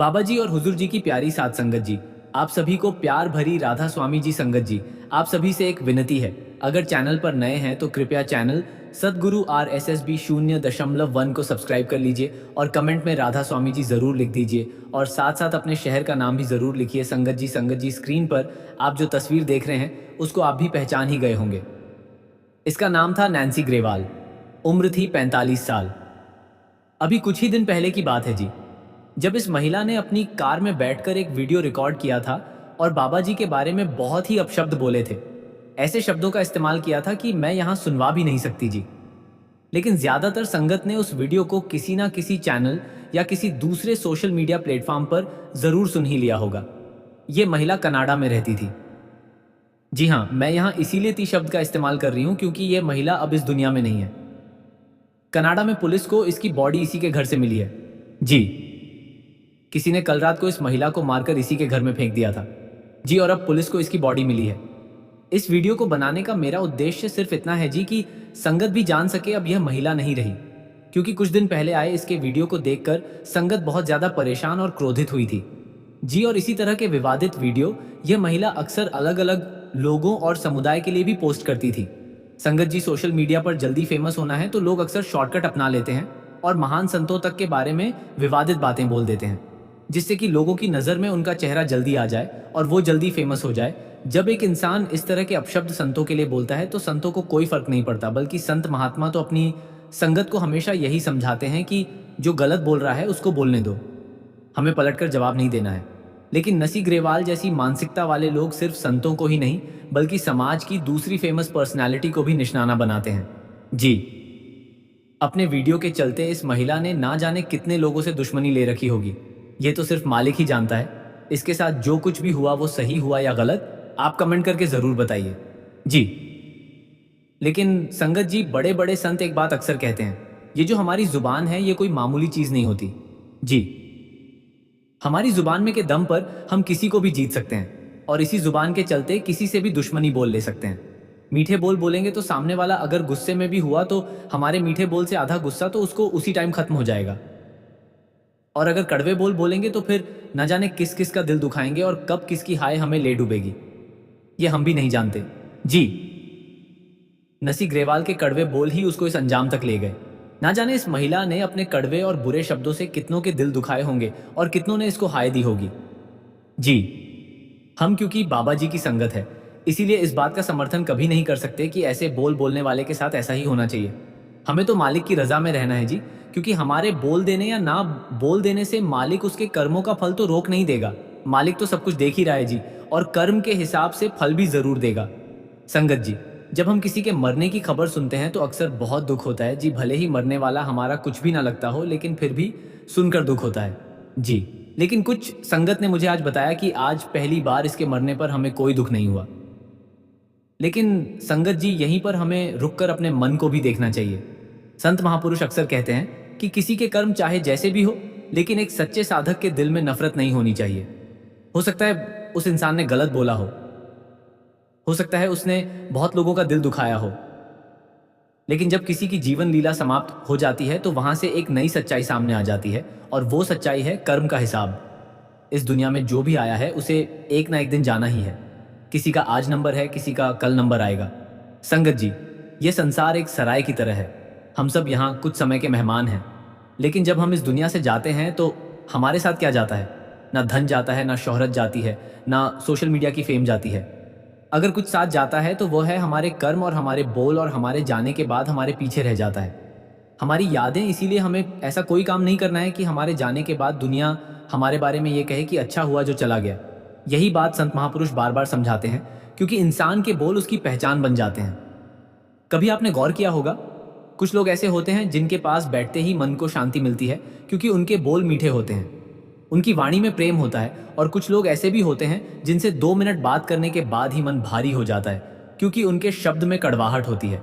बाबा जी और हुजूर जी की प्यारी सात संगत जी, आप सभी को प्यार भरी राधा स्वामी जी संगत जी, आप सभी से एक विनती है। अगर चैनल पर नए हैं तो कृपया चैनल सदगुरु RSSB 0.1 को सब्सक्राइब कर लीजिए और कमेंट में राधा स्वामी जी जरूर लिख दीजिए और साथ साथ अपने शहर का नाम भी जरूर लिखिए। संगत जी स्क्रीन पर आप जो तस्वीर देख रहे हैं उसको आप भी पहचान ही गए होंगे। इसका नाम था नैन्सी ग्रेवाल। उम्र थी 45 साल। अभी कुछ ही दिन पहले की बात है जी, जब इस महिला ने अपनी कार में बैठकर एक वीडियो रिकॉर्ड किया था और बाबा जी के बारे में बहुत ही अपशब्द बोले थे। ऐसे शब्दों का इस्तेमाल किया था कि मैं यहां सुनवा भी नहीं सकती जी। लेकिन ज्यादातर संगत ने उस वीडियो को किसी ना किसी चैनल या किसी दूसरे सोशल मीडिया प्लेटफॉर्म पर जरूर सुन ही लिया होगा। ये महिला कनाडा में रहती थी। जी हाँ, मैं यहाँ इसीलिए ती शब्द का इस्तेमाल कर रही हूँ क्योंकि ये महिला अब इस दुनिया में नहीं है। कनाडा में पुलिस को इसकी बॉडी इसी के घर से मिली है जी। किसी ने कल रात को इस महिला को मारकर इसी के घर में फेंक दिया था जी, और अब पुलिस को इसकी बॉडी मिली है। इस वीडियो को बनाने का मेरा उद्देश्य सिर्फ इतना है जी कि संगत भी जान सके अब यह महिला नहीं रही, क्योंकि कुछ दिन पहले आए इसके वीडियो को देखकर संगत बहुत ज्यादा परेशान और क्रोधित हुई थी जी। और इसी तरह के विवादित वीडियो यह महिला अक्सर अलग अलग लोगों और समुदाय के लिए भी पोस्ट करती थी। संगत जी, सोशल मीडिया पर जल्दी फेमस होना है तो लोग अक्सर शॉर्टकट अपना लेते हैं और महान संतों तक के बारे में विवादित बातें बोल देते हैं, जिससे कि लोगों की नज़र में उनका चेहरा जल्दी आ जाए और वो जल्दी फेमस हो जाए। जब एक इंसान इस तरह के अपशब्द संतों के लिए बोलता है तो संतों को कोई फर्क नहीं पड़ता, बल्कि संत महात्मा तो अपनी संगत को हमेशा यही समझाते हैं कि जो गलत बोल रहा है उसको बोलने दो, हमें पलटकर जवाब नहीं देना है। लेकिन नसी ग्रेवाल जैसी मानसिकता वाले लोग सिर्फ संतों को ही नहीं बल्कि समाज की दूसरी फेमस पर्सनालिटी को भी निशाना बनाते हैं जी। अपने वीडियो के चलते इस महिला ने ना जाने कितने लोगों से दुश्मनी ले रखी होगी। ये तो सिर्फ मालिक ही जानता है। इसके साथ जो कुछ भी हुआ वो सही हुआ या गलत, आप कमेंट करके जरूर बताइए जी। लेकिन संगत जी, बड़े बड़े संत एक बात अक्सर कहते हैं, ये जो हमारी जुबान है ये कोई मामूली चीज नहीं होती जी। हमारी जुबान में के दम पर हम किसी को भी जीत सकते हैं और इसी जुबान के चलते किसी से भी दुश्मनी बोल ले सकते हैं। मीठे बोल बोलेंगे तो सामने वाला अगर गुस्से में भी हुआ तो हमारे मीठे बोल से आधा गुस्सा तो उसको उसी टाइम खत्म हो जाएगा। और अगर कड़वे बोल बोलेंगे तो फिर न जाने किस किस का दिल दुखाएंगे और कब किसकी हाय हमें ले डूबेगी ये हम भी नहीं जानते जी। नसी ग्रेवाल के कड़वे बोल ही उसको इस अंजाम तक ले गए। ना जाने इस महिला ने अपने कड़वे और बुरे शब्दों से कितनों के दिल दुखाए होंगे और कितनों ने इसको हाय दी होगी जी। हम क्योंकि बाबा जी की संगत है इसीलिए इस बात का समर्थन कभी नहीं कर सकते कि ऐसे बोल बोलने वाले के साथ ऐसा ही होना चाहिए। हमें तो मालिक की रजा में रहना है जी, क्योंकि हमारे बोल देने या ना बोल देने से मालिक उसके कर्मों का फल तो रोक नहीं देगा। मालिक तो सब कुछ देख ही रहा है जी, और कर्म के हिसाब से फल भी जरूर देगा। संगत जी, जब हम किसी के मरने की खबर सुनते हैं तो अक्सर बहुत दुख होता है जी। भले ही मरने वाला हमारा कुछ भी ना लगता हो, लेकिन फिर भी सुनकर दुख होता है जी। लेकिन कुछ संगत ने मुझे आज बताया कि आज पहली बार इसके मरने पर हमें कोई दुख नहीं हुआ। लेकिन संगत जी, यहीं पर हमें रुककर अपने मन को भी देखना चाहिए। संत महापुरुष अक्सर कहते हैं कि किसी के कर्म चाहे जैसे भी हो, लेकिन एक सच्चे साधक के दिल में नफरत नहीं होनी चाहिए। हो सकता है उस इंसान ने गलत बोला हो सकता है उसने बहुत लोगों का दिल दुखाया हो, लेकिन जब किसी की जीवन लीला समाप्त हो जाती है तो वहां से एक नई सच्चाई सामने आ जाती है, और वो सच्चाई है कर्म का हिसाब। इस दुनिया में जो भी आया है उसे एक ना एक दिन जाना ही है। किसी का आज नंबर है, किसी का कल नंबर आएगा। संगत जी, ये संसार एक सराय की तरह है। हम सब यहाँ कुछ समय के मेहमान हैं, लेकिन जब हम इस दुनिया से जाते हैं तो हमारे साथ क्या जाता है? ना धन जाता है, ना शोहरत जाती है, ना सोशल मीडिया की फेम जाती है। अगर कुछ साथ जाता है तो वो है हमारे कर्म और हमारे बोल, और हमारे जाने के बाद हमारे पीछे रह जाता है हमारी यादें। इसीलिए हमें ऐसा कोई काम नहीं करना है कि हमारे जाने के बाद दुनिया हमारे बारे में ये कहे कि अच्छा हुआ जो चला गया। यही बात संत महापुरुष बार बार समझाते हैं, क्योंकि इंसान के बोल उसकी पहचान बन जाते हैं। कभी आपने गौर किया होगा, कुछ लोग ऐसे होते हैं जिनके पास बैठते ही मन को शांति मिलती है, क्योंकि उनके बोल मीठे होते हैं, उनकी वाणी में प्रेम होता है। और कुछ लोग ऐसे भी होते हैं जिनसे 2 मिनट बात करने के बाद ही मन भारी हो जाता है, क्योंकि उनके शब्द में कड़वाहट होती है।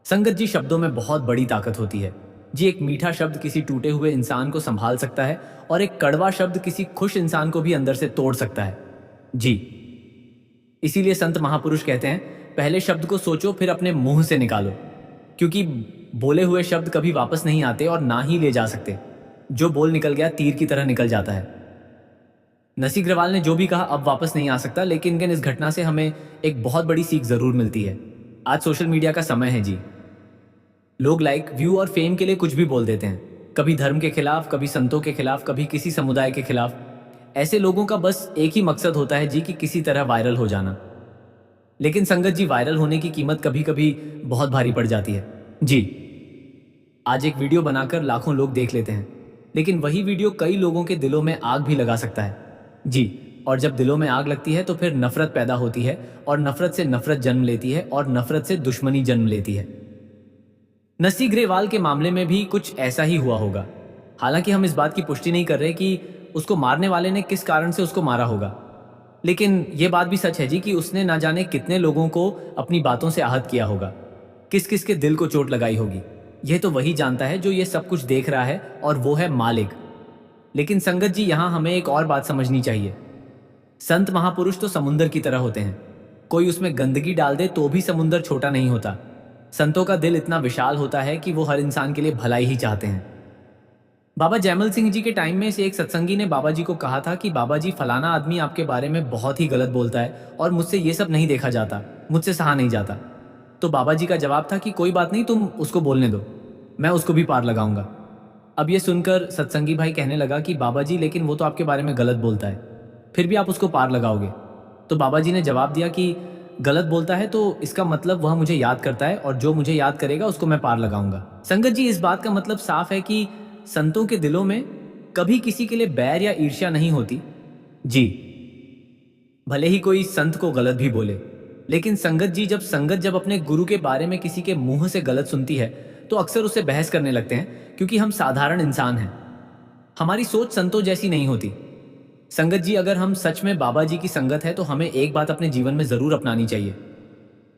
संगत जी, शब्दों में बहुत बड़ी ताकत होती है जी। एक मीठा शब्द किसी टूटे हुए इंसान को संभाल सकता है, और एक कड़वा शब्द किसी खुश इंसान को भी अंदर से तोड़ सकता है जी। इसीलिए संत महापुरुष कहते हैं, पहले शब्द को सोचो फिर अपने मुंह से निकालो, क्योंकि बोले हुए शब्द कभी वापस नहीं आते और ना ही ले जा सकते जो बोल निकल गया तीर की तरह निकल जाता है। नसी अग्रवाल ने जो भी कहा अब वापस नहीं आ सकता, लेकिन इस घटना से हमें एक बहुत बड़ी सीख जरूर मिलती है। आज सोशल मीडिया का समय है जी। लोग लाइक, व्यू और फेम के लिए कुछ भी बोल देते हैं, कभी धर्म के खिलाफ, कभी संतों के खिलाफ, कभी किसी समुदाय के खिलाफ। ऐसे लोगों का बस एक ही मकसद होता है जी, कि किसी तरह वायरल हो जाना। लेकिन संगत जी, वायरल होने की कीमत कभी कभी बहुत भारी पड़ जाती है जी। आज एक वीडियो बनाकर लाखों लोग देख लेते हैं, लेकिन वही वीडियो कई लोगों के दिलों में आग भी लगा सकता है जी। और जब दिलों में आग लगती है तो फिर नफरत पैदा होती है, और नफरत से नफरत जन्म लेती है, और नफरत से दुश्मनी जन्म लेती है। नसी ग्रेवाल के मामले में भी कुछ ऐसा ही हुआ होगा। हालांकि हम इस बात की पुष्टि नहीं कर रहे कि उसको मारने वाले ने किस कारण से उसको मारा होगा, लेकिन यह बात भी सच है जी कि उसने ना जाने कितने लोगों को अपनी बातों से आहत किया होगा, किस किस के दिल को चोट लगाई होगी। यह तो वही जानता है जो ये सब कुछ देख रहा है, और वो है मालिक। लेकिन संगत जी, यहां हमें एक और बात समझनी चाहिए। संत महापुरुष तो समुंदर की तरह होते हैं, कोई उसमें गंदगी डाल दे तो भी समुंदर छोटा नहीं होता। संतों का दिल इतना विशाल होता है कि वो हर इंसान के लिए भलाई ही चाहते हैं। बाबा जयमल सिंह जी के टाइम में से एक सत्संगी ने बाबा जी को कहा था कि बाबा जी, फलाना आदमी आपके बारे में बहुत ही गलत बोलता है और मुझसे ये सब नहीं देखा जाता, मुझसे सहा नहीं जाता। तो बाबा जी का जवाब था कि कोई बात नहीं, तुम उसको बोलने दो, मैं उसको भी पार लगाऊंगा। अब ये सुनकर सत्संगी भाई कहने लगा कि बाबा जी, लेकिन वो तो आपके बारे में गलत बोलता है, फिर भी आप उसको पार लगाओगे? तो बाबा जी ने जवाब दिया कि गलत बोलता है तो इसका मतलब वह मुझे याद करता है, और जो मुझे याद करेगा उसको मैं पार लगाऊंगा। संगत जी, इस बात का मतलब साफ है कि संतों के दिलों में कभी किसी के लिए बैर या ईर्ष्या नहीं होती जी। भले ही कोई संत को गलत भी बोले, लेकिन संगत जी, जब अपने गुरु के बारे में किसी के मुंह से गलत सुनती है तो अक्सर उससे बहस करने लगते हैं, क्योंकि हम साधारण इंसान हैं, हमारी सोच संतों जैसी नहीं होती। संगत जी, अगर हम सच में बाबा जी की संगत है तो हमें एक बात अपने जीवन में जरूर अपनानी चाहिए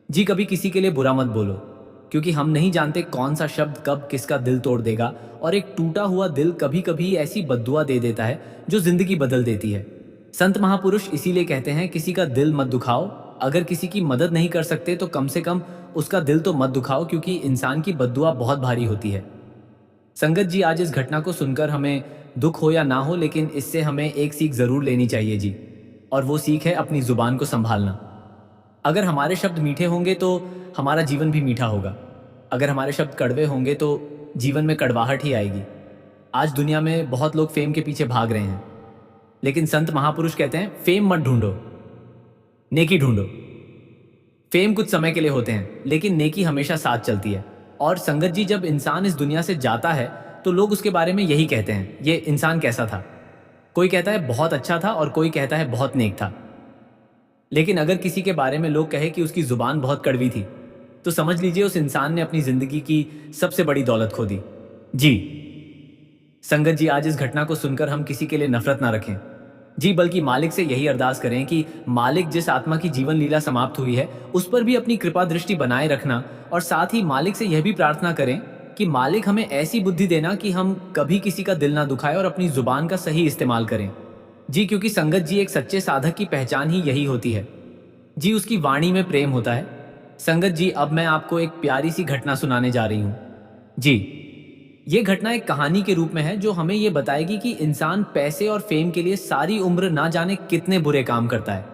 जी। कभी किसी के लिए बुरा मत बोलो, क्योंकि हम नहीं जानते कौन सा शब्द कब किसका दिल तोड़ देगा, और एक टूटा हुआ दिल कभी कभी ऐसी बद्दुआ दे देता है जो जिंदगी बदल देती है। संत महापुरुष इसीलिए कहते हैं, किसी का दिल मत दुखाओ। अगर किसी की मदद नहीं कर सकते तो कम से कम उसका दिल तो मत दुखाओ, क्योंकि इंसान की बद्दुआ बहुत भारी होती है। संगत जी, आज इस घटना को सुनकर हमें दुख हो या ना हो, लेकिन इससे हमें एक सीख जरूर लेनी चाहिए जी, और वो सीख है अपनी जुबान को संभालना। अगर हमारे शब्द मीठे होंगे तो हमारा जीवन भी मीठा होगा, अगर हमारे शब्द कड़वे होंगे तो जीवन में कड़वाहट ही आएगी। आज दुनिया में बहुत लोग फेम के पीछे भाग रहे हैं, लेकिन संत महापुरुष कहते हैं, फेम मत ढूंढो, नेकी ढूंढो। फेम कुछ समय के लिए होते हैं, लेकिन नेकी हमेशा साथ चलती है। और संगत जी, जब इंसान इस दुनिया से जाता है तो लोग उसके बारे में यही कहते हैं, ये इंसान कैसा था। कोई कहता है बहुत अच्छा था, और कोई कहता है बहुत नेक था। लेकिन अगर किसी के बारे में लोग कहे कि उसकी जुबान बहुत कड़वी थी, तो समझ लीजिए उस इंसान ने अपनी जिंदगी की सबसे बड़ी दौलत खो दी जी। संगत जी, आज इस घटना को सुनकर हम किसी के लिए नफरत ना रखें जी, बल्कि मालिक से यही अरदास करें कि मालिक, जिस आत्मा की जीवन लीला समाप्त हुई है उस पर भी अपनी कृपा दृष्टि बनाए रखना, और साथ ही मालिक से यह भी प्रार्थना करें कि मालिक हमें ऐसी बुद्धि देना कि हम कभी किसी का दिल ना दुखाएं और अपनी जुबान का सही इस्तेमाल करें जी। क्योंकि संगत जी, एक सच्चे साधक की पहचान ही यही होती है जी, उसकी वाणी में प्रेम होता है। संगत जी, अब मैं आपको एक प्यारी सी घटना सुनाने जा रही हूँ जी। ये घटना एक कहानी के रूप में है, जो हमें ये बताएगी कि इंसान पैसे और फेम के लिए सारी उम्र ना जाने कितने बुरे काम करता है,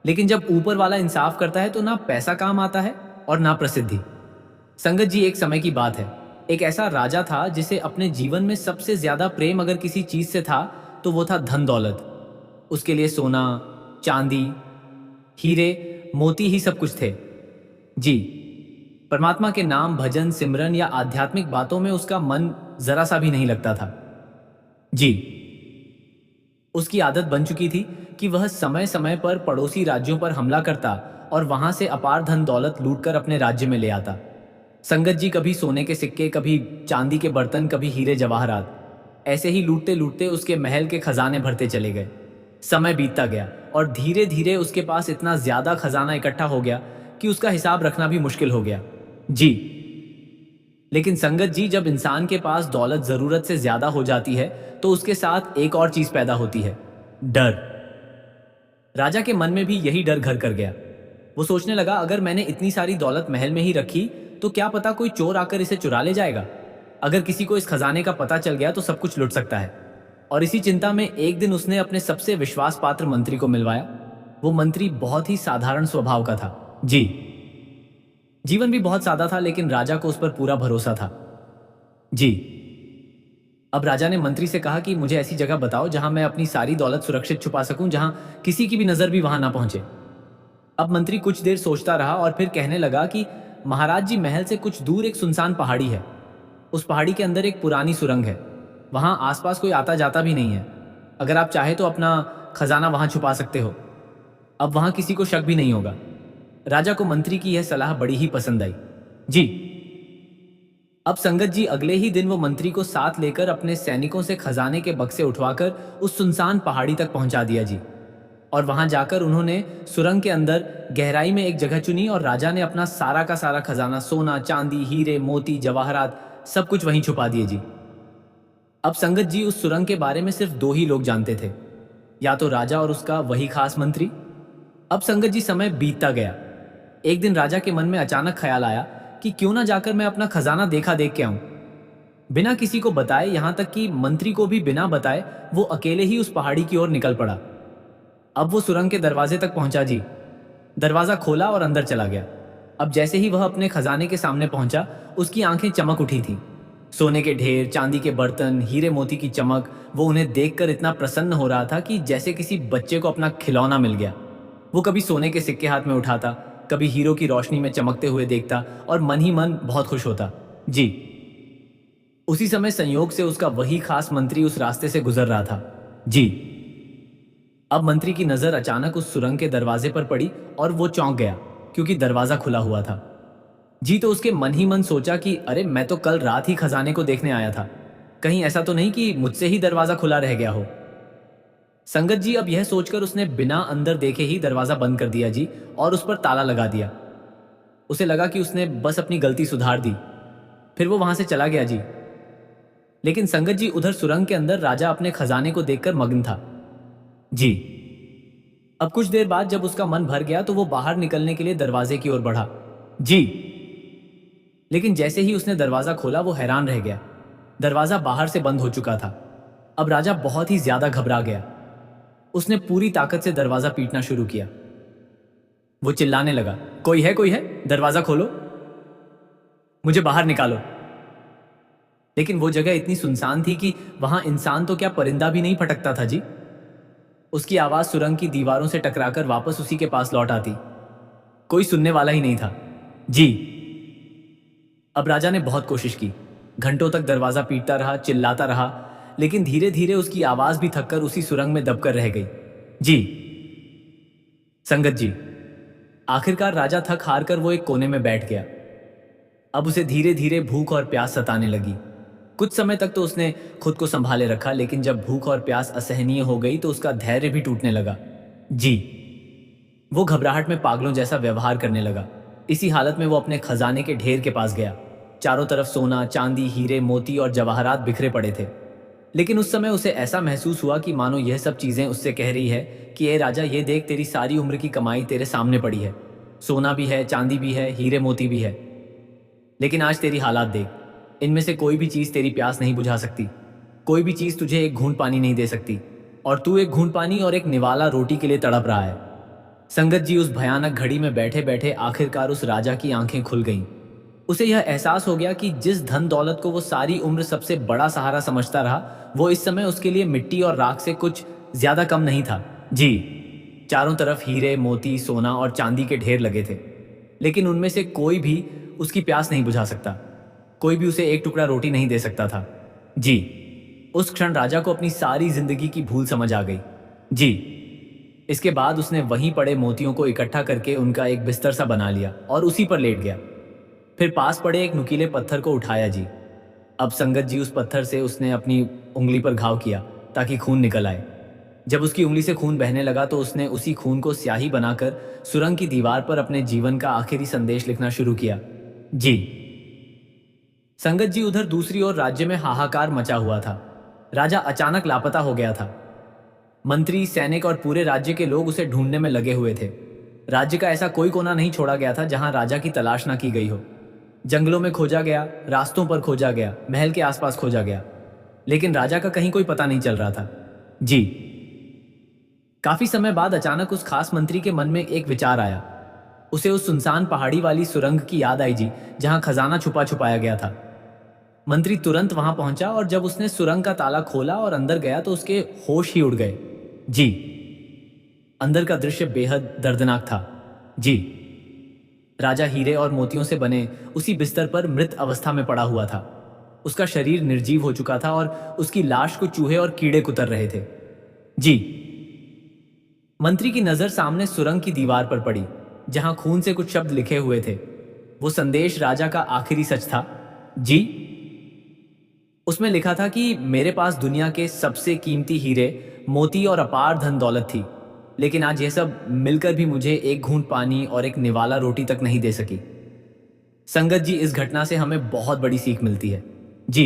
लेकिन जब ऊपर वाला इंसाफ करता है तो ना पैसा काम आता है और ना प्रसिद्धि। संगत जी, एक समय की बात है, एक ऐसा राजा था जिसे अपने जीवन में सबसे ज्यादा प्रेम अगर किसी चीज से था तो वो था धन दौलत। उसके लिए सोना, चांदी, हीरे, मोती ही सब कुछ थे जी। परमात्मा के नाम, भजन, सिमरन या आध्यात्मिक बातों में उसका मन जरा सा भी नहीं लगता था जी। उसकी आदत बन चुकी थी कि वह समय समय पर पड़ोसी राज्यों पर हमला करता और वहां से अपार धन दौलत लूटकर अपने राज्य में ले आता। संगत जी, कभी सोने के सिक्के, कभी चांदी के बर्तन, कभी हीरे जवाहरात, ऐसे ही लूटते लूटते उसके महल के खजाने भरते चले गए। समय बीतता गया और धीरे धीरे उसके पास इतना ज्यादा खजाना इकट्ठा हो गया कि उसका हिसाब रखना भी मुश्किल हो गया जी। लेकिन संगत जी, जब इंसान के पास दौलत जरूरत से ज्यादा हो जाती है तो उसके साथ एक और चीज पैदा होती है, डर। राजा के मन में भी यही डर घर कर गया। वो सोचने लगा, अगर मैंने इतनी सारी दौलत महल में ही रखी तो क्या पता कोई चोर आकर इसे चुरा ले जाएगा। अगर किसी को इस खजाने का पता चल गया तो सब कुछ लुट सकता है। और इसी चिंता में एक दिन उसने अपने सबसे विश्वास पात्र मंत्री को मिलवाया। वो मंत्री बहुत ही साधारण स्वभाव का था। जी, जीवन भी बहुत सादा था, लेकिन राजा को उस पर पूरा भरोसा था। जी, अब राजा ने मंत्री से कहा कि मुझे ऐसी जगह बताओ जहां मैं अपनी सारी दौलत सुरक्षित छुपा सकूं, जहां किसी की भी नजर भी वहां ना पहुंचे। अब मंत्री कुछ देर सोचता रहा और फिर कहने लगा कि महाराज जी, महल से कुछ दूर एक सुनसान पहाड़ी है। उस पहाड़ी के अंदर एक पुरानी सुरंग है। वहां आसपास कोई आता जाता भी नहीं है। अगर आप चाहे तो अपना खजाना वहां छुपा सकते हो। अब वहां किसी को शक भी नहीं होगा। राजा को मंत्री की यह सलाह बड़ी ही पसंद आई। जी, अब संगत जी अगले ही दिन वो मंत्री को साथ लेकर अपने सैनिकों से खजाने के बक्से उठवाकर उस सुनसान पहाड़ी तक पहुंचा दिया जी। और वहां जाकर उन्होंने सुरंग के अंदर गहराई में एक जगह चुनी और राजा ने अपना सारा का सारा खजाना, सोना चांदी हीरे मोती जवाहरात, सब कुछ वहीं छुपा दिए जी। अब संगत जी उस सुरंग के बारे में सिर्फ दो ही लोग जानते थे, या तो राजा और उसका वही खास मंत्री। अब संगत जी समय बीतता गया। एक दिन राजा के मन में अचानक ख्याल आया कि क्यों ना जाकर मैं अपना खजाना देखा देख के आऊं। बिना किसी को बताए, यहां तक कि मंत्री को भी बिना बताए, वो अकेले ही उस पहाड़ी की ओर निकल पड़ा। अब वो सुरंग के दरवाजे तक पहुंचा जी। दरवाजा खोला और अंदर चला गया। अब जैसे ही वह अपने खजाने के सामने पहुंचा, उसकी आंखें चमक उठी थीं। सोने के ढेर, चांदी के बर्तन, हीरे मोती की चमक, वो उन्हें देखकर इतना प्रसन्न हो रहा था कि जैसे किसी बच्चे को अपना खिलौना मिल गया। वो कभी सोने के सिक्के हाथ में उठाता, कभी हीरो की रोशनी में चमकते हुए देखता और मन ही मन बहुत खुश होता। जी, उसी समय संयोग से उसका वही खास मंत्री उस रास्ते से गुजर रहा था। जी, अब मंत्री की नजर अचानक उस सुरंग के दरवाजे पर पड़ी और वो चौंक गया, क्योंकि दरवाजा खुला हुआ था। जी, तो उसके मन ही मन सोचा कि अरे, मैं तो कल रात ही खजाने को देखने आया था। कहीं ऐसा तो नहीं कि मुझसे ही दरवाजा खुला रह गया हो। संगत जी अब यह सोचकर उसने बिना अंदर देखे ही दरवाजा बंद कर दिया जी, और उस पर ताला लगा दिया। उसे लगा कि उसने बस अपनी गलती सुधार दी। फिर वो वहां से चला गया जी। लेकिन संगत जी उधर सुरंग के अंदर राजा अपने खजाने को देखकर मग्न था। जी, अब कुछ देर बाद जब उसका मन भर गया तो वो बाहर निकलने के लिए दरवाजे की ओर बढ़ा। जी, लेकिन जैसे ही उसने दरवाजा खोला वो हैरान रह गया। दरवाजा बाहर से बंद हो चुका था। अब राजा बहुत ही ज्यादा घबरा गया। उसने पूरी ताकत से दरवाजा पीटना शुरू किया। वो चिल्लाने लगा, कोई है, कोई है, दरवाजा खोलो, मुझे बाहर निकालो। लेकिन वो जगह इतनी सुनसान थी कि वहां इंसान तो क्या, परिंदा भी नहीं फटकता था जी। उसकी आवाज सुरंग की दीवारों से टकराकर वापस उसी के पास लौट आती। कोई सुनने वाला ही नहीं था। जी, अब राजा ने बहुत कोशिश की। घंटों तक दरवाजा पीटता रहा, चिल्लाता रहा, लेकिन धीरे धीरे उसकी आवाज भी थककर उसी सुरंग में दबकर रह गई। जी, संगत जी, आखिरकार राजा थक हार कर वो एक कोने में बैठ गया। अब उसे धीरे धीरे भूख और प्यास सताने लगी। कुछ समय तक तो उसने खुद को संभाले रखा, लेकिन जब भूख और प्यास असहनीय हो गई तो उसका धैर्य भी टूटने लगा। जी, वो घबराहट में पागलों जैसा व्यवहार करने लगा। इसी हालत में वो अपने खजाने के ढेर के पास गया। चारों तरफ सोना चांदी हीरे मोती और जवाहरात बिखरे पड़े थे। लेकिन उस समय उसे ऐसा महसूस हुआ कि मानो यह सब चीजें उससे कह रही है कि ए राजा, ये देख, तेरी सारी उम्र की कमाई तेरे सामने पड़ी है। सोना भी है, चांदी भी है, हीरे मोती भी है, लेकिन आज तेरी हालात देख। इनमें से कोई भी चीज तेरी प्यास नहीं बुझा सकती। कोई भी चीज तुझे एक घूंट पानी नहीं दे सकती, और तू एक घूंट पानी और एक निवाला रोटी के लिए तड़प रहा है। संगत जी, उस भयानक घड़ी में बैठे बैठे आखिरकार उस राजा की आंखें खुल गईं। उसे यह एहसास हो गया कि जिस धन दौलत को वो सारी उम्र सबसे बड़ा सहारा समझता रहा, वो इस समय उसके लिए मिट्टी और राख से कुछ ज्यादा कम नहीं था। जी, चारों तरफ हीरे मोती सोना और चांदी के ढेर लगे थे, लेकिन उनमें से कोई भी उसकी प्यास नहीं बुझा सकता। कोई भी उसे एक टुकड़ा रोटी नहीं दे सकता था। जी, उस क्षण राजा को अपनी सारी जिंदगी की भूल समझ आ गई। जी, इसके बाद उसने वहीं पड़े मोतियों को इकट्ठा करके उनका एक बिस्तर सा बना लिया और उसी पर लेट गया। फिर पास पड़े एक नुकीले पत्थर को उठाया जी। अब संगत जी, उस पत्थर से उसने अपनी उंगली पर घाव किया ताकि खून निकल आए। जब उसकी उंगली से खून बहने लगा तो उसने उसी खून को स्याही बनाकर सुरंग की दीवार पर अपने जीवन का आखिरी संदेश लिखना शुरू किया। जी, संगत जी, उधर दूसरी ओर राज्य में हाहाकार मचा हुआ था। राजा अचानक लापता हो गया था। मंत्री, सैनिक और पूरे राज्य के लोग उसे ढूंढने में लगे हुए थे। राज्य का ऐसा कोई कोना नहीं छोड़ा गया था जहां राजा की तलाश ना की गई हो। जंगलों में खोजा गया, रास्तों पर खोजा गया, महल के आसपास खोजा गया, लेकिन राजा का कहीं कोई पता नहीं चल रहा था। जी। काफी समय बाद अचानक उस खास मंत्री के मन में एक विचार आया। उसे उस सुनसान पहाड़ी वाली सुरंग की याद आई जी, जहां खजाना छुपा छुपाया गया था। मंत्री तुरंत वहां पहुंचा और जब उसने सुरंग का ताला खोला और अंदर गया तो उसके होश ही उड़ गए। जी। अंदर का दृश्य बेहद दर्दनाक था। जी। राजा हीरे और मोतियों से बने उसी बिस्तर पर मृत अवस्था में पड़ा हुआ था। उसका शरीर निर्जीव हो चुका था और उसकी लाश को चूहे और कीड़े कुतर रहे थे। जी। मंत्री की नजर सामने सुरंग की दीवार पर पड़ी, जहां खून से कुछ शब्द लिखे हुए थे। वो संदेश राजा का आखिरी सच था। जी। उसमें लिखा था कि मेरे पास दुनिया के सबसे कीमती हीरे, मोती और अपार धन दौलत थी, लेकिन आज यह सब मिलकर भी मुझे एक घूंट पानी और एक निवाला रोटी तक नहीं दे सकी। संगत जी, इस घटना से हमें बहुत बड़ी सीख मिलती है। जी।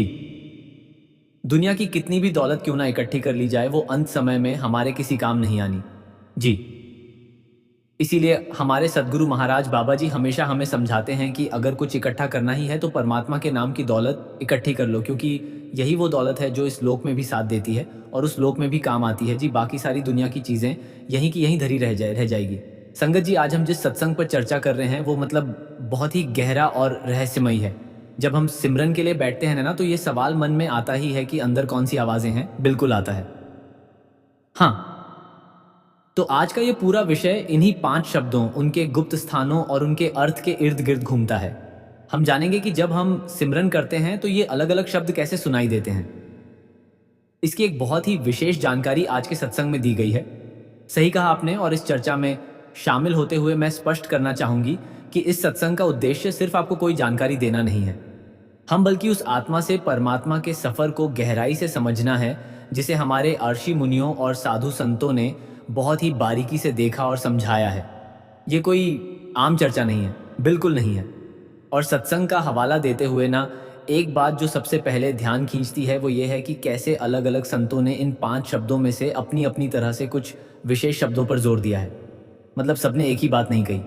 दुनिया की कितनी भी दौलत क्यों ना इकट्ठी कर ली जाए, वो अंत समय में हमारे किसी काम नहीं आनी। जी। इसीलिए हमारे सदगुरु महाराज बाबा जी हमेशा हमें समझाते हैं कि अगर कुछ इकट्ठा करना ही है तो परमात्मा के नाम की दौलत इकट्ठी कर लो, क्योंकि यही वो दौलत है जो इस लोक में भी साथ देती है और उस लोक में भी काम आती है। जी, बाकी सारी दुनिया की चीज़ें यहीं की यहीं धरी रह जाएगी। संगत जी, आज हम जिस सत्संग पर चर्चा कर रहे हैं वो बहुत ही गहरा और रहस्यमयी है। जब हम सिमरन के लिए बैठते हैं ना, तो ये सवाल मन में आता ही है कि अंदर कौन सी आवाज़ें हैं। बिल्कुल आता है। हाँ। तो आज का ये पूरा विषय इन्हीं 5 शब्दों, उनके गुप्त स्थानों और उनके अर्थ के इर्द गिर्द घूमता है। हम जानेंगे कि जब हम सिमरन करते हैं तो ये अलग अलग शब्द कैसे सुनाई देते हैं। इसकी एक बहुत ही विशेष जानकारी आज के सत्संग में दी गई है। सही कहा आपने, और इस चर्चा में शामिल होते हुए मैं स्पष्ट करना चाहूंगी कि इस सत्संग का उद्देश्य सिर्फ आपको कोई जानकारी देना नहीं है। हम बल्कि उस आत्मा से परमात्मा के सफर को गहराई से समझना है, जिसे हमारे अर्षि मुनियों और साधु संतों ने बहुत ही बारीकी से देखा और समझाया है। ये कोई आम चर्चा नहीं है, बिल्कुल नहीं है। और सत्संग का हवाला देते हुए ना, एक बात जो सबसे पहले ध्यान खींचती है वो ये है कि कैसे अलग अलग संतों ने इन 5 शब्दों में से अपनी अपनी तरह से कुछ विशेष शब्दों पर जोर दिया है। सबने एक ही बात नहीं कही।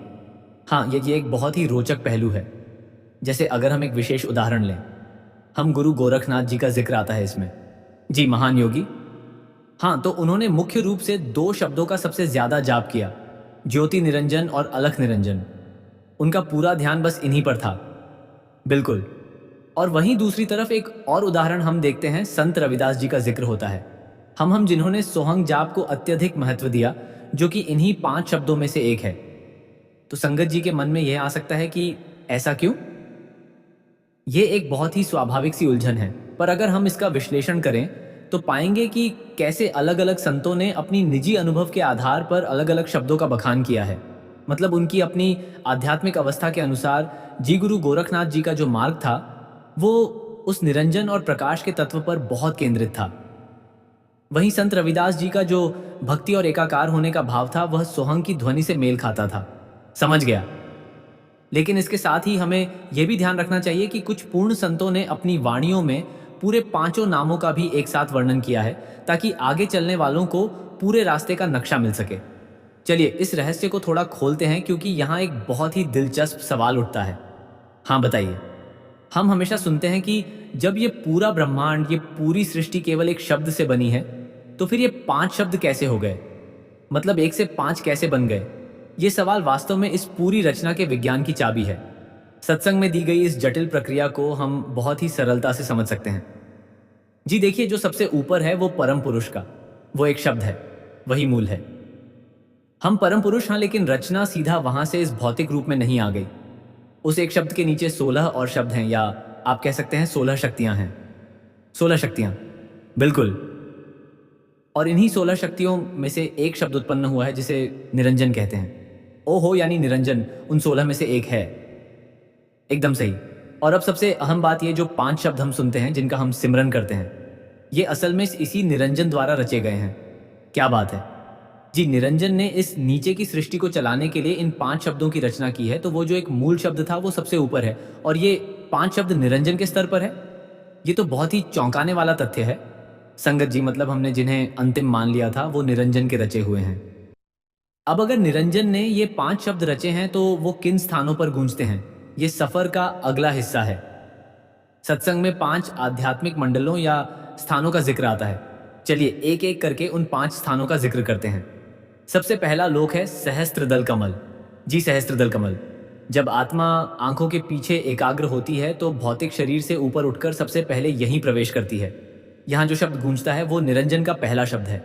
हाँ, ये एक बहुत ही रोचक पहलू है। जैसे अगर हम एक विशेष उदाहरण लें, हम गुरु गोरखनाथ जी का जिक्र आता है इसमें। जी, महान योगी। हाँ, तो उन्होंने मुख्य रूप से 2 शब्दों का सबसे ज्यादा जाप किया, ज्योति निरंजन और अलख निरंजन। उनका पूरा ध्यान बस इन्हीं पर था। बिल्कुल। और वहीं दूसरी तरफ एक और उदाहरण हम देखते हैं, संत रविदास जी का जिक्र होता है। हम जिन्होंने सोहंग जाप को अत्यधिक महत्व दिया, जो कि इन्हीं 5 शब्दों में से एक है। तो संगत जी के मन में यह आ सकता है कि ऐसा क्यों? ये एक बहुत ही स्वाभाविक सी उलझन है, पर अगर हम इसका विश्लेषण करें तो पाएंगे कि कैसे अलग अलग संतों ने अपनी निजी अनुभव के आधार पर अलग अलग शब्दों का बखान किया है। उनकी अपनी आध्यात्मिक अवस्था के अनुसार जी गुरु गोरखनाथ जी का जो मार्ग था वो उस निरंजन और प्रकाश के तत्व पर बहुत केंद्रित था। वहीं संत रविदास जी का जो भक्ति और एकाकार होने का भाव था वह सोहंग की ध्वनि से मेल खाता था। समझ गया। लेकिन इसके साथ ही हमें यह भी ध्यान रखना चाहिए कि कुछ पूर्ण संतों ने अपनी वाणियों में पूरे 5 नामों का भी एक साथ वर्णन किया है, ताकि आगे चलने वालों को पूरे रास्ते का नक्शा मिल सके। चलिए इस रहस्य को थोड़ा खोलते हैं, क्योंकि यहाँ एक बहुत ही दिलचस्प सवाल उठता है। हाँ, बताइए। हम हमेशा सुनते हैं कि जब ये पूरा ब्रह्मांड, ये पूरी सृष्टि केवल एक शब्द से बनी है, तो फिर ये 5 शब्द कैसे हो गए? 1 से 5 कैसे बन गए? ये सवाल वास्तव में इस पूरी रचना के विज्ञान की चाबी है। सत्संग में दी गई इस जटिल प्रक्रिया को हम बहुत ही सरलता से समझ सकते हैं। जी देखिए, जो सबसे ऊपर है वो परम पुरुष का, वो एक शब्द है, वही मूल है। हम परम पुरुष हाँ, लेकिन रचना सीधा वहां से इस भौतिक रूप में नहीं आ गई। उस एक शब्द के नीचे 16 और शब्द हैं, या आप कह सकते हैं 16 शक्तियां हैं। 16 शक्तियां, बिल्कुल। और इन्हीं 16 शक्तियों में से एक शब्द उत्पन्न हुआ है जिसे निरंजन कहते हैं। ओहो, यानी निरंजन उन 16 में से एक है। एकदम सही। और अब सबसे अहम बात, ये जो 5 शब्द हम सुनते हैं जिनका हम सिमरन करते हैं, ये असल में इसी निरंजन द्वारा रचे गए हैं। क्या बात है जी। निरंजन ने इस नीचे की सृष्टि को चलाने के लिए इन 5 शब्दों की रचना की है। तो वो जो एक मूल शब्द था वो सबसे ऊपर है, और ये 5 शब्द निरंजन के स्तर पर है। ये तो बहुत ही चौंकाने वाला तथ्य है संगत जी। हमने जिन्हें अंतिम मान लिया था वो निरंजन के रचे हुए हैं। अब अगर निरंजन ने ये 5 शब्द रचे हैं तो वो किन स्थानों पर गूंजते हैं? ये सफर का अगला हिस्सा है। सत्संग में 5 आध्यात्मिक मंडलों या स्थानों का जिक्र आता है। चलिए एक एक करके उन 5 स्थानों का जिक्र करते हैं। सबसे पहला लोक है सहस्त्रदल कमल। जी, सहस्त्रदल कमल। जब आत्मा आंखों के पीछे एकाग्र होती है तो भौतिक शरीर से ऊपर उठकर सबसे पहले यहीं प्रवेश करती है। यहाँ जो शब्द गूंजता है वो निरंजन का पहला शब्द है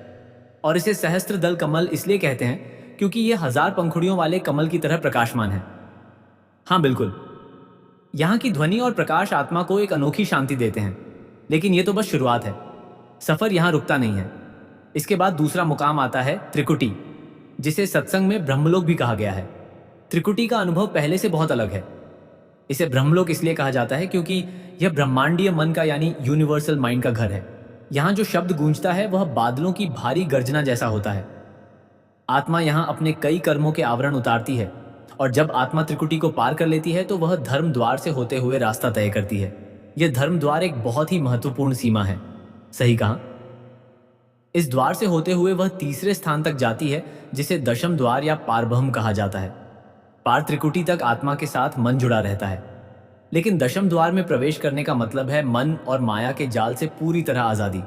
और इसे सहस्त्रदल कमल इसलिए कहते हैं क्योंकि ये 1000 पंखुड़ियों वाले कमल की तरह प्रकाशमान है। हाँ बिल्कुल, यहाँ की ध्वनि और प्रकाश आत्मा को एक अनोखी शांति देते हैं। लेकिन ये तो बस शुरुआत है, सफर यहाँ रुकता नहीं है। इसके बाद दूसरा मुकाम आता है त्रिकुटी, जिसे सत्संग में ब्रह्मलोक भी कहा गया है। त्रिकुटी का अनुभव पहले से बहुत अलग है। इसे ब्रह्मलोक इसलिए कहा जाता है क्योंकि यह ब्रह्मांडीय मन का यानी यूनिवर्सल माइंड का घर है। यहाँ जो शब्द गूंजता है वह बादलों की भारी गर्जना जैसा होता है। आत्मा यहाँ अपने कई कर्मों के आवरण उतारती है और जब आत्मा त्रिकुटी को पार कर लेती है तो वह धर्म द्वार से होते हुए रास्ता तय करती है। यह धर्म द्वार एक बहुत ही महत्वपूर्ण सीमा है। सही कहा। इस द्वार से होते हुए वह तीसरे स्थान तक जाती है जिसे दशम द्वार या पारब्रह्म कहा जाता है। पार त्रिकुटी तक आत्मा के साथ मन जुड़ा रहता है, लेकिन दशम द्वार में प्रवेश करने का मतलब है मन और माया के जाल से पूरी तरह आजादी।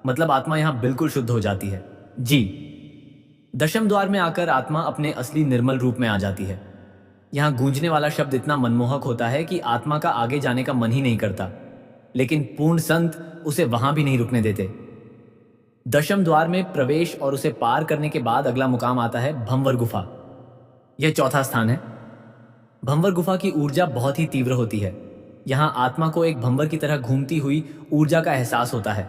मतलब आत्मा यहाँ बिल्कुल शुद्ध हो जाती है। जी, दशम द्वार में आकर आत्मा अपने असली निर्मल रूप में आ जाती है। यहाँ गूंजने वाला शब्द इतना मनमोहक होता है कि आत्मा का आगे जाने का मन ही नहीं करता, लेकिन पूर्ण संत उसे वहां भी नहीं रुकने देते। दशम द्वार में प्रवेश और उसे पार करने के बाद अगला मुकाम आता है भंवर गुफा। यह चौथा स्थान है। भंवर गुफा की ऊर्जा बहुत ही तीव्र होती है। यहाँ आत्मा को एक भंवर की तरह घूमती हुई ऊर्जा का एहसास होता है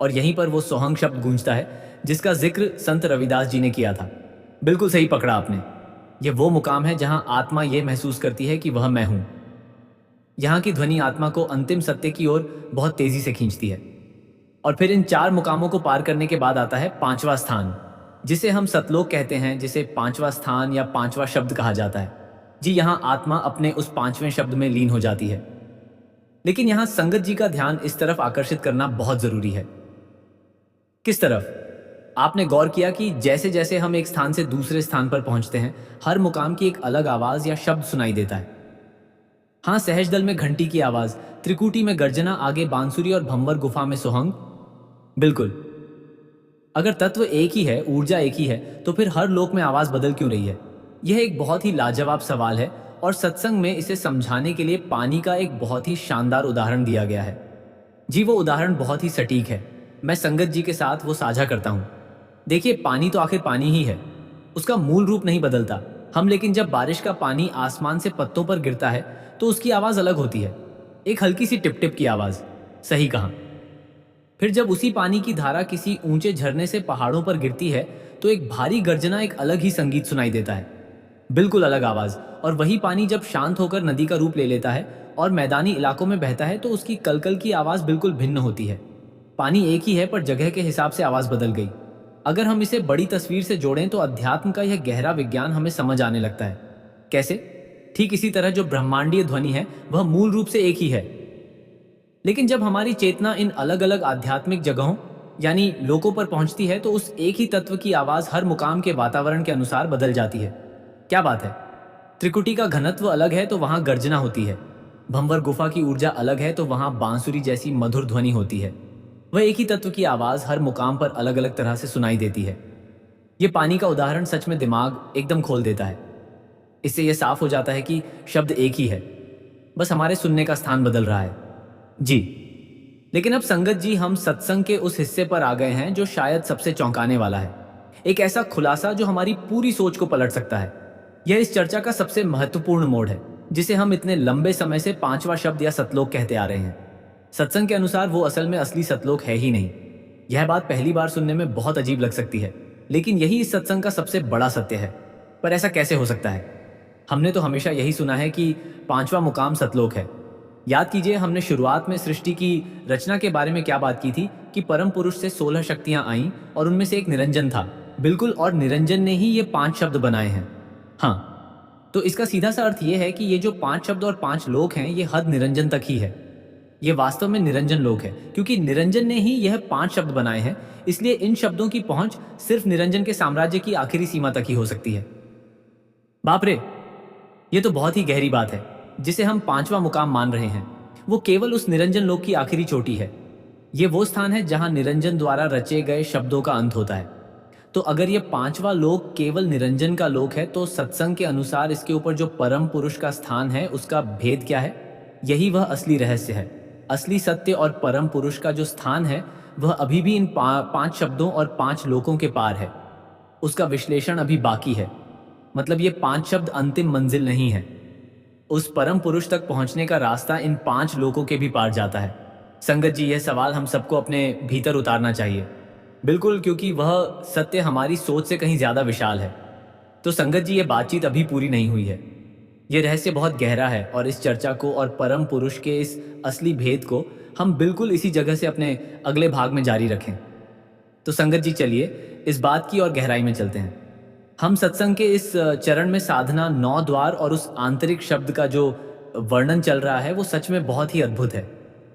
और यहीं पर वो सोहंग शब्द गूंजता है जिसका जिक्र संत रविदास जी ने किया था। बिल्कुल सही पकड़ा आपने। यह वो मुकाम है जहां आत्मा यह महसूस करती है कि वह मैं हूं। यहाँ की ध्वनि आत्मा को अंतिम सत्य की ओर बहुत तेजी से खींचती है। और फिर इन 4 मुकामों को पार करने के बाद आता है 5वां स्थान, जिसे हम सतलोक कहते हैं, जिसे 5वां स्थान या 5वां शब्द कहा जाता है। जी, यहाँ आत्मा अपने उस 5वें शब्द में लीन हो जाती है। लेकिन यहाँ संगत जी का ध्यान इस तरफ आकर्षित करना बहुत जरूरी है। किस तरफ? आपने गौर किया कि जैसे जैसे हम एक स्थान से दूसरे स्थान पर पहुंचते हैं, हर मुकाम की एक अलग आवाज या शब्द सुनाई देता है। हाँ, सहजदल में घंटी की आवाज, त्रिकुटी में गर्जना, आगे बांसुरी और भंवर गुफा में सोहंग। बिल्कुल। अगर तत्व एक ही है, ऊर्जा एक ही है, तो फिर हर लोक में आवाज बदल क्यों रही है? यह एक बहुत ही लाजवाब सवाल है और सत्संग में इसे समझाने के लिए पानी का एक बहुत ही शानदार उदाहरण दिया गया है। जी, वो उदाहरण बहुत ही सटीक है। मैं संगत जी के साथ वो साझा करता हूँ। देखिए, पानी तो आखिर पानी ही है, उसका मूल रूप नहीं बदलता। लेकिन जब बारिश का पानी आसमान से पत्तों पर गिरता है तो उसकी आवाज अलग होती है, एक हल्की सी टिप टिप की आवाज। सही कहा। फिर जब उसी पानी की धारा किसी ऊंचे झरने से पहाड़ों पर गिरती है तो एक भारी गर्जना, एक अलग ही संगीत सुनाई देता है, बिल्कुल अलग आवाज। और वही पानी जब शांत होकर नदी का रूप ले लेता है और मैदानी इलाकों में बहता है तो उसकी कलकल की आवाज बिल्कुल भिन्न होती है। पानी एक ही है पर जगह के हिसाब से आवाज बदल गई। अगर हम इसे बड़ी तस्वीर से जोड़ें तो अध्यात्म का यह गहरा विज्ञान हमें समझ आने लगता है। कैसे? ठीक इसी तरह जो ब्रह्मांडीय ध्वनि है वह मूल रूप से एक ही है, लेकिन जब हमारी चेतना इन अलग अलग आध्यात्मिक जगहों यानी लोकों पर पहुंचती है तो उस एक ही तत्व की आवाज हर मुकाम के वातावरण के अनुसार बदल जाती है। क्या बात है! त्रिकुटी का घनत्व अलग है तो वहां गर्जना होती है, भंवर गुफा की ऊर्जा अलग है तो वहां बांसुरी जैसी मधुर ध्वनि होती है। वह एक ही तत्व की आवाज हर मुकाम पर अलग अलग तरह से सुनाई देती है। यह पानी का उदाहरण सच में दिमाग एकदम खोल देता है। इससे यह साफ हो जाता है कि शब्द एक ही है, बस हमारे सुनने का स्थान बदल रहा है। जी, लेकिन अब संगत जी, हम सत्संग के उस हिस्से पर आ गए हैं जो शायद सबसे चौंकाने वाला है। एक ऐसा खुलासा जो हमारी पूरी सोच को पलट सकता है। यह इस चर्चा का सबसे महत्वपूर्ण मोड़ है, जिसे हम इतने लंबे समय से 5वां शब्द या सतलोक कहते आ रहे हैं। सत्संग के अनुसार वो असल में असली सतलोक है ही नहीं। यह बात पहली बार सुनने में बहुत अजीब लग सकती है, लेकिन यही इस सत्संग का सबसे बड़ा सत्य है। पर ऐसा कैसे हो सकता है? हमने तो हमेशा यही सुना है कि 5वां मुकाम सतलोक है। याद कीजिए, हमने शुरुआत में सृष्टि की रचना के बारे में क्या बात की थी कि परम पुरुष से 16 शक्तियां आईं और उनमें से एक निरंजन था। बिल्कुल, और निरंजन ने ही ये 5 शब्द बनाए हैं। हाँ, तो इसका सीधा सा अर्थ ये है कि ये जो 5 शब्द और 5 लोक हैं, ये हद निरंजन तक ही है। ये वास्तव में निरंजन लोक है, क्योंकि निरंजन ने ही यह 5 शब्द बनाए हैं। इसलिए इन शब्दों की पहुंच सिर्फ निरंजन के साम्राज्य की आखिरी सीमा तक ही हो सकती है। बाप रे, ये तो बहुत ही गहरी बात है। जिसे हम पांचवा मुकाम मान रहे हैं, वो केवल उस निरंजन लोक की आखिरी चोटी है। ये वो स्थान है जहां निरंजन द्वारा रचे गए शब्दों का अंत होता है। तो अगर ये पांचवा लोक केवल निरंजन का लोक है, तो सत्संग के अनुसार इसके ऊपर जो परम पुरुष का स्थान है उसका भेद क्या है? यही वह असली रहस्य है। असली सत्य और परम पुरुष का जो स्थान है वह अभी भी इन पांच शब्दों और पांच लोकों के पार है। उसका विश्लेषण अभी बाकी है। मतलब ये पांच शब्द अंतिम मंजिल नहीं है। उस परम पुरुष तक पहुंचने का रास्ता इन पांच लोकों के भी पार जाता है। संगत जी, यह सवाल हम सबको अपने भीतर उतारना चाहिए। बिल्कुल, क्योंकि वह सत्य हमारी सोच से कहीं ज्यादा विशाल है। तो संगत जी, ये बातचीत अभी पूरी नहीं हुई है। ये रहस्य बहुत गहरा है और इस चर्चा को और परम पुरुष के इस असली भेद को हम बिल्कुल इसी जगह से अपने अगले भाग में जारी रखें। तो संगत जी, चलिए इस बात की और गहराई में चलते हैं। हम सत्संग के इस चरण में साधना, 9 द्वार और उस आंतरिक शब्द का जो वर्णन चल रहा है वो सच में बहुत ही अद्भुत है,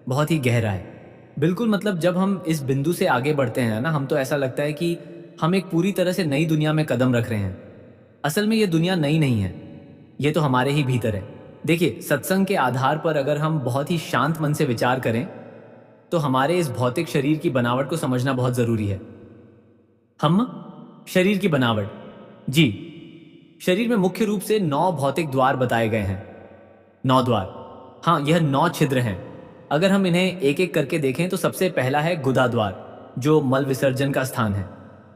बहुत ही गहरा है। बिल्कुल, मतलब जब हम इस बिंदु से आगे बढ़ते हैं ना, हम तो ऐसा लगता है कि हम एक पूरी तरह से नई दुनिया में कदम रख रहे हैं। असल में ये दुनिया नई नहीं है, ये तो हमारे ही भीतर है। देखिए, सत्संग के आधार पर अगर हम बहुत ही शांत मन से विचार करें तो हमारे इस भौतिक शरीर की बनावट को समझना बहुत जरूरी है। हम शरीर की बनावट, जी, शरीर में मुख्य रूप से 9 भौतिक द्वार बताए गए हैं। 9 द्वार, हाँ, यह 9 छिद्र हैं। अगर हम इन्हें एक एक करके देखें तो सबसे पहला है गुदा द्वार, जो मल विसर्जन का स्थान है।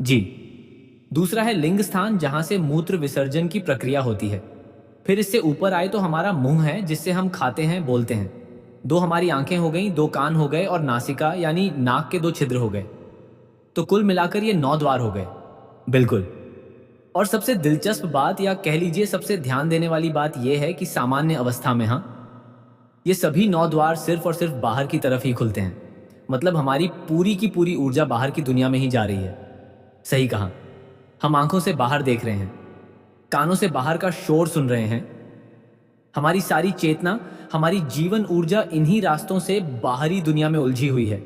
जी। दूसरा है लिंग स्थान, जहां से मूत्र विसर्जन की प्रक्रिया होती है। फिर इससे ऊपर आए तो हमारा मुंह है, जिससे हम खाते हैं, बोलते हैं। 2 हमारी आंखें हो गई, 2 कान हो गए और नासिका यानी नाक के 2 छिद्र हो गए। तो कुल मिलाकर ये 9 द्वार हो गए। बिल्कुल। और सबसे दिलचस्प बात, या कह लीजिए सबसे ध्यान देने वाली बात यह है कि सामान्य अवस्था में ये सभी 9 द्वार सिर्फ और सिर्फ बाहर की तरफ ही खुलते हैं। मतलब हमारी पूरी की पूरी ऊर्जा बाहर की दुनिया में ही जा रही है। सही कहा, हम आंखों से बाहर देख रहे हैं, कानों से बाहर का शोर सुन रहे हैं। हमारी सारी चेतना, हमारी जीवन ऊर्जा इन्हीं रास्तों से बाहरी दुनिया में उलझी हुई है।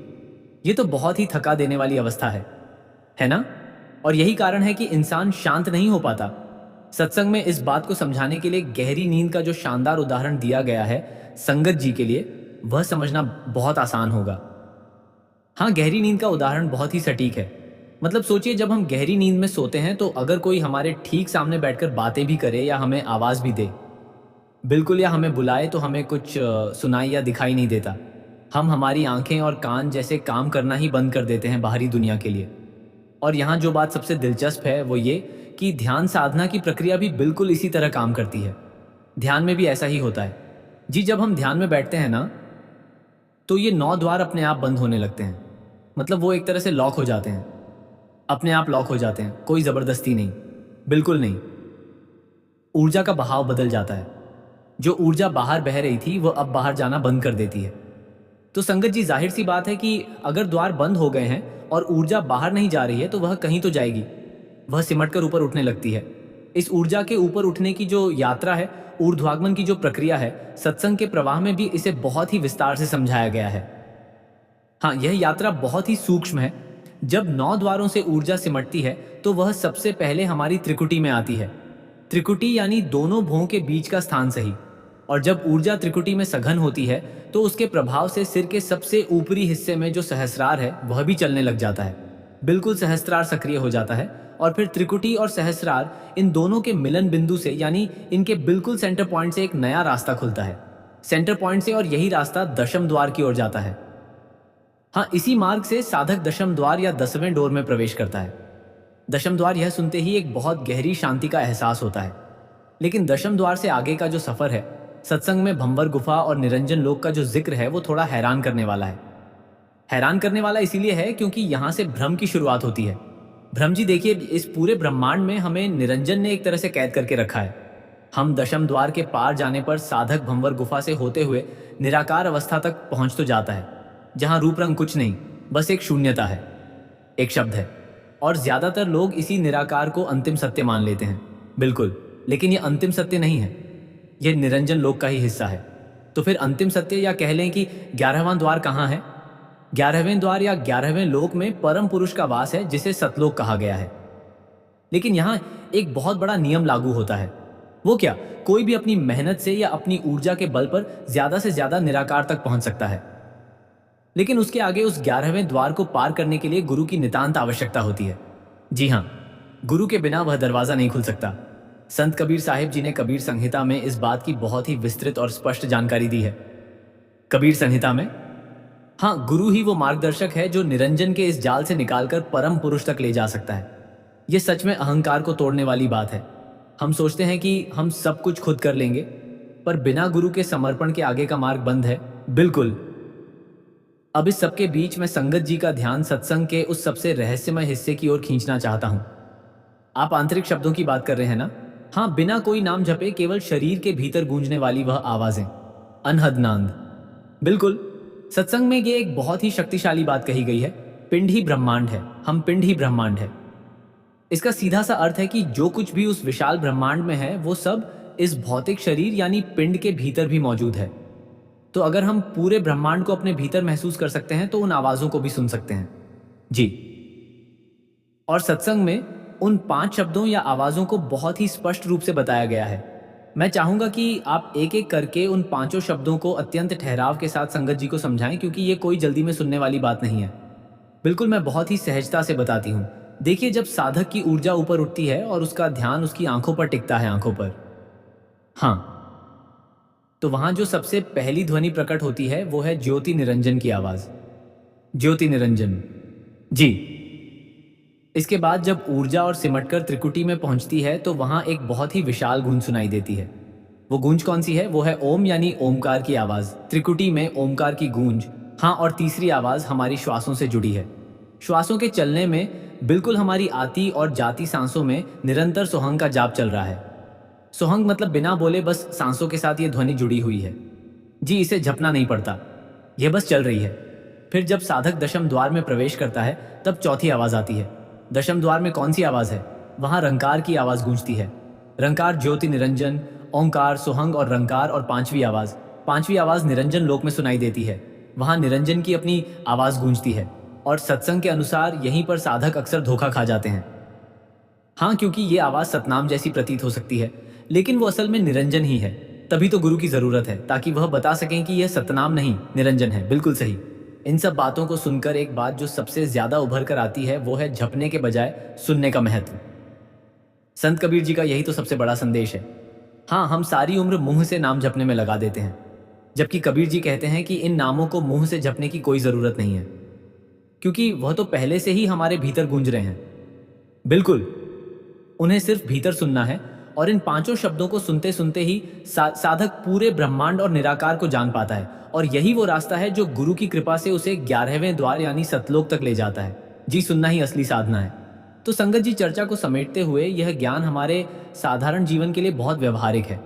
ये तो बहुत ही थका देने वाली अवस्था है ना? और यही कारण है कि इंसान शांत नहीं हो पाता। सत्संग में इस बात को समझाने के लिए गहरी नींद का जो शानदार उदाहरण दिया गया है संगत जी के लिए, वह समझना बहुत आसान होगा। हाँ, गहरी नींद का उदाहरण बहुत ही सटीक है। मतलब सोचिए, जब हम गहरी नींद में सोते हैं तो अगर कोई हमारे ठीक सामने बैठकर बातें भी करे या हमें आवाज भी दे, बिल्कुल, या हमें बुलाए, तो हमें कुछ सुनाई या दिखाई नहीं देता। हम हमारी आंखें और कान जैसे काम करना ही बंद कर देते हैं बाहरी दुनिया के लिए। और यहाँ जो बात सबसे दिलचस्प है वो ये कि ध्यान साधना की प्रक्रिया भी बिल्कुल इसी तरह काम करती है। ध्यान में भी ऐसा ही होता है। जी, जब हम ध्यान में बैठते हैं ना, तो ये 9 द्वार अपने आप बंद होने लगते हैं। मतलब वो एक तरह से लॉक हो जाते हैं, अपने आप लॉक हो जाते हैं, कोई जबरदस्ती नहीं, बिल्कुल नहीं। ऊर्जा का बहाव बदल जाता है। जो ऊर्जा बाहर बह रही थी वह अब बाहर जाना बंद कर देती है। तो संगत जी, जाहिर सी बात है कि अगर द्वार बंद हो गए हैं और ऊर्जा बाहर नहीं जा रही है तो वह कहीं तो जाएगी। वह सिमट कर ऊपर उठने लगती है। इस ऊर्जा के ऊपर उठने की जो यात्रा है, ऊर्ध्वागमन की जो प्रक्रिया है, सत्संग के प्रवाह में भी इसे बहुत ही विस्तार से समझाया गया है। हाँ, यह यात्रा बहुत ही सूक्ष्म है। जब 9 द्वारों से ऊर्जा सिमटती है तो वह सबसे पहले हमारी त्रिकुटी में आती है। त्रिकुटी यानी दोनों भुवों के बीच का स्थान सही। और जब ऊर्जा त्रिकुटी में सघन होती है तो उसके प्रभाव से सिर के सबसे ऊपरी हिस्से में जो सहस्रार है वह भी चलने लग जाता है। बिल्कुल, सहस्रार सक्रिय हो जाता है और फिर त्रिकुटी और सहस्रार, इन दोनों के मिलन बिंदु से, यानी इनके बिल्कुल सेंटर पॉइंट से एक नया रास्ता खुलता है। सेंटर पॉइंट से, और यही रास्ता दशम द्वार की ओर जाता है। हाँ, इसी मार्ग से साधक दशम द्वार या 10वें डोर में प्रवेश करता है। दशम द्वार यह सुनते ही एक बहुत गहरी शांति का एहसास होता है। लेकिन दशम द्वार से आगे का जो सफर है, सत्संग में भंवर गुफा और निरंजन लोक का जो जिक्र है, वो थोड़ा हैरान करने वाला है। हैरान करने वाला इसीलिए है क्योंकि यहाँ से भ्रम की शुरुआत होती है। भ्रम जी, देखिए, इस पूरे ब्रह्मांड में हमें निरंजन ने एक तरह से कैद करके रखा है। हम दशम द्वार के पार जाने पर साधक भंवर गुफा से होते हुए निराकार अवस्था तक पहुंच तो जाता है, जहां रूप रंग कुछ नहीं, बस एक शून्यता है, एक शब्द है। और ज्यादातर लोग इसी निराकार को अंतिम सत्य मान लेते हैं। बिल्कुल, लेकिन यह अंतिम सत्य नहीं है, यह निरंजन लोक का ही हिस्सा है। तो फिर अंतिम सत्य, या कह लें कि 11वां द्वार कहाँ है? 11वें द्वार या 11वें लोक में परम पुरुष का वास है, जिसे सतलोक कहा गया है। लेकिन यहाँ एक बहुत बड़ा नियम लागू होता है। वो क्या, कोई भी अपनी मेहनत से या अपनी ऊर्जा के बल पर ज्यादा से ज्यादा निराकार तक पहुंच सकता है, लेकिन उसके आगे उस 11वें द्वार को पार करने के लिए गुरु की नितांत आवश्यकता होती है। जी हाँ, गुरु के बिना वह दरवाजा नहीं खुल सकता। संत कबीर साहिब जी ने कबीर संहिता में इस बात की बहुत ही विस्तृत और स्पष्ट जानकारी दी है। कबीर संहिता में, हाँ, गुरु ही वो मार्गदर्शक है जो निरंजन के इस जाल से निकालकर परम पुरुष तक ले जा सकता है। ये सच में अहंकार को तोड़ने वाली बात है। हम सोचते हैं कि हम सब कुछ खुद कर लेंगे, पर बिना गुरु के समर्पण के आगे का मार्ग बंद है। बिल्कुल। अब इस सबके बीच में संगत जी का ध्यान सत्संग के उस सबसे रहस्यमय हिस्से की ओर खींचना चाहता हूं। आप आंतरिक शब्दों की बात कर रहे हैं ना? हाँ, बिना कोई नाम जपे केवल शरीर के भीतर गूंजने वाली वह आवाजें, अनहद नांद। बिल्कुल, सत्संग में ये एक बहुत ही शक्तिशाली बात कही गई है। पिंड ही ब्रह्मांड है, हम पिंड ही ब्रह्मांड है। इसका सीधा सा अर्थ है कि जो कुछ भी उस विशाल ब्रह्मांड में है वो सब इस भौतिक शरीर यानी पिंड के भीतर भी मौजूद है। तो अगर हम पूरे ब्रह्मांड को अपने भीतर महसूस कर सकते हैं तो उन आवाजों को भी सुन सकते हैं। जी। और सत्संग में उन 5 शब्दों या आवाजों को बहुत ही स्पष्ट रूप से बताया गया है। मैं चाहूंगा कि आप एक एक करके उन 5 शब्दों को अत्यंत ठहराव के साथ संगत जी को समझाएं, क्योंकि ये कोई जल्दी में सुनने वाली बात नहीं है। बिल्कुल, मैं बहुत ही सहजता से बताती हूँ। देखिए, जब साधक की ऊर्जा ऊपर उठती है और उसका ध्यान उसकी आंखों पर टिकता है, आंखों पर, हाँ, तो वहां जो सबसे पहली ध्वनि प्रकट होती है वो है ज्योति निरंजन की आवाज। ज्योति निरंजन। जी। इसके बाद जब ऊर्जा और सिमटकर त्रिकुटी में पहुंचती है तो वहां एक बहुत ही विशाल गूंज सुनाई देती है। वो गूंज कौन सी है? वो है ओम यानी ओमकार की आवाज। त्रिकुटी में ओमकार की गूंज। हाँ, और तीसरी आवाज हमारी श्वासों से जुड़ी है। श्वासों के चलने में बिल्कुल हमारी आती और जाती सांसों में निरंतर सोहंग का जाप चल रहा है। सोहंग मतलब बिना बोले बस सांसों के साथ ये ध्वनि जुड़ी हुई है। जी, इसे जपना नहीं पड़ता, यह बस चल रही है। फिर जब साधक दशम द्वार में प्रवेश करता है तब चौथी आवाज आती है। दशम द्वार में कौन सी आवाज है? वहां रंकार की आवाज गूंजती है। रंकार, ज्योति निरंजन, ओंकार, सोहंग और रंकार, और पांचवी आवाज निरंजन लोक में सुनाई देती है। वहां निरंजन की अपनी आवाज गूंजती है। और सत्संग के अनुसार यहीं पर साधक अक्सर धोखा खा जाते हैं। हाँ, क्योंकि ये आवाज सतनाम जैसी प्रतीत हो सकती है, लेकिन वो असल में निरंजन ही है। तभी तो गुरु की जरूरत है, ताकि वह बता सकें कि यह सतनाम नहीं, निरंजन है। बिल्कुल सही। इन सब बातों को सुनकर एक बात जो सबसे ज्यादा उभर कर आती है वो है झपने के बजाय सुनने का महत्व। संत कबीर जी का यही तो सबसे बड़ा संदेश है। हाँ, हम सारी उम्र मुंह से नाम जपने में लगा देते हैं, जबकि कबीर जी कहते हैं कि इन नामों को मुंह से जपने की कोई जरूरत नहीं है, क्योंकि वह तो पहले से ही हमारे भीतर गूंज रहे हैं। बिल्कुल, उन्हें सिर्फ भीतर सुनना है, और इन 5 शब्दों को सुनते सुनते ही साधक पूरे ब्रह्मांड और निराकार को जान पाता है। और यही वो रास्ता है जो गुरु की कृपा से उसे 11वें द्वार यानी सतलोक तक ले जाता है। जी, सुनना ही असली साधना है। तो संगत जी, चर्चा को समेटते हुए यह ज्ञान हमारे साधारण जीवन के लिए बहुत व्यवहारिक है।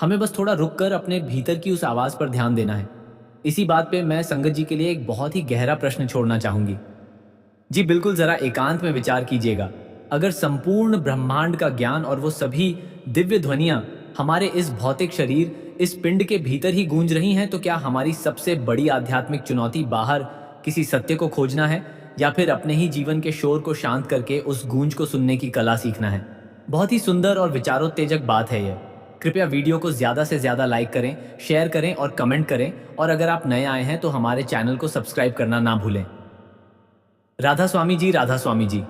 हमें बस थोड़ा रुक कर अपने भीतर की उस आवाज पर ध्यान देना है। इसी बात पे मैं संगत जी के लिए एक बहुत ही गहरा प्रश्न छोड़ना चाहूंगी। जी बिल्कुल, जरा एकांत में विचार कीजिएगा। अगर संपूर्ण ब्रह्मांड का ज्ञान और वो सभी दिव्य ध्वनियां हमारे इस भौतिक शरीर, इस पिंड के भीतर ही गूंज रही हैं, तो क्या हमारी सबसे बड़ी आध्यात्मिक चुनौती बाहर किसी सत्य को खोजना है, या फिर अपने ही जीवन के शोर को शांत करके उस गूंज को सुनने की कला सीखना है? बहुत ही सुंदर और विचारोत्तेजक बात है यह। कृपया वीडियो को ज्यादा से ज्यादा लाइक करें, शेयर करें और कमेंट करें, और अगर आप नए आए हैं तो हमारे चैनल को सब्सक्राइब करना ना भूलें। राधा स्वामी जी, राधा स्वामी जी।